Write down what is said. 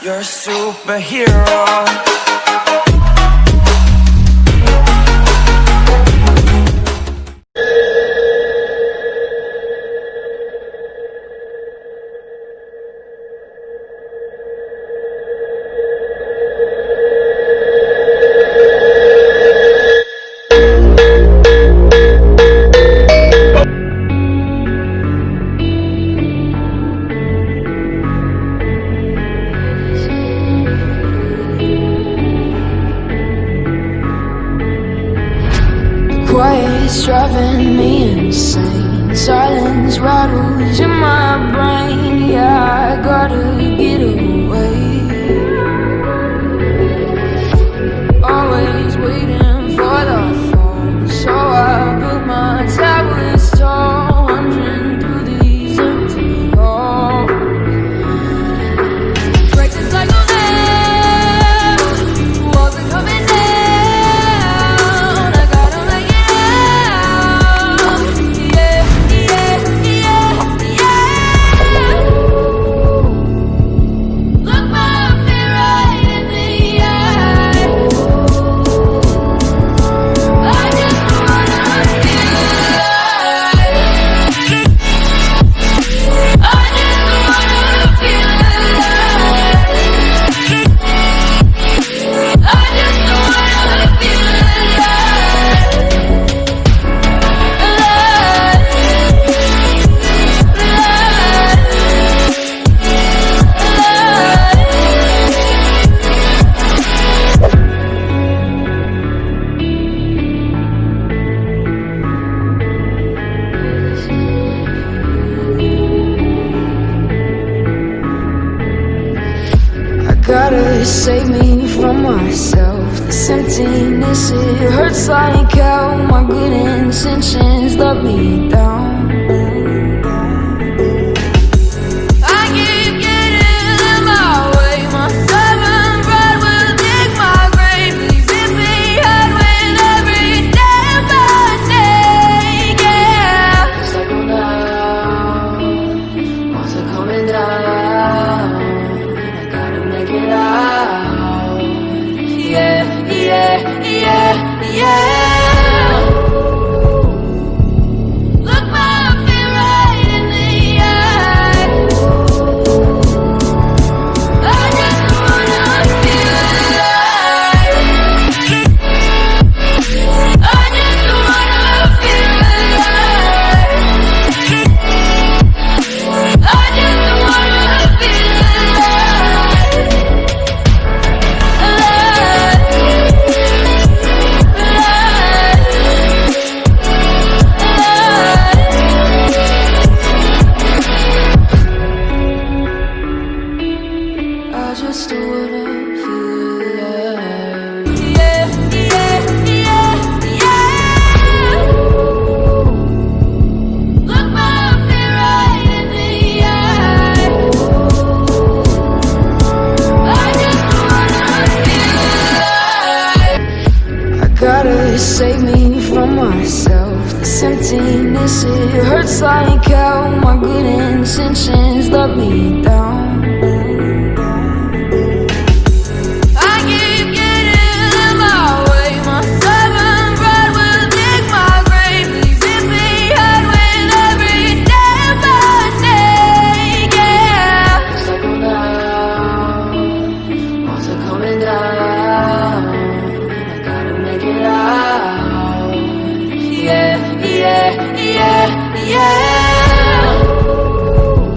You're a superhero. Quiet's driving me insane. Silence rattles in my brain. Yeah, I gotta get away. Always waiting for the phone, so I built my tablets tall, wandering through these empty halls. Break the cycle now, walls are coming down. Gotta save me from myself. This emptiness, it hurts like hell. My good intentions let me down. I keep getting in my way. My stubborn pride will dig my grave. Leaving behind with every step I take. Yeah, cycle down, walls are coming down. Get out. Yeah, yeah, yeah, yeah. Look my fear right in the eye. I just wanna feel alive. I just wanna feel alive. I just wanna feel alive. I just wanna feel alive. Yeah, yeah, yeah, yeah. Look my fear right in the eye. I just wanna feel alive. I gotta save me from myself. This emptiness, it hurts like hell. My good intentions let me down. Yeah, yeah, yeah, yeah.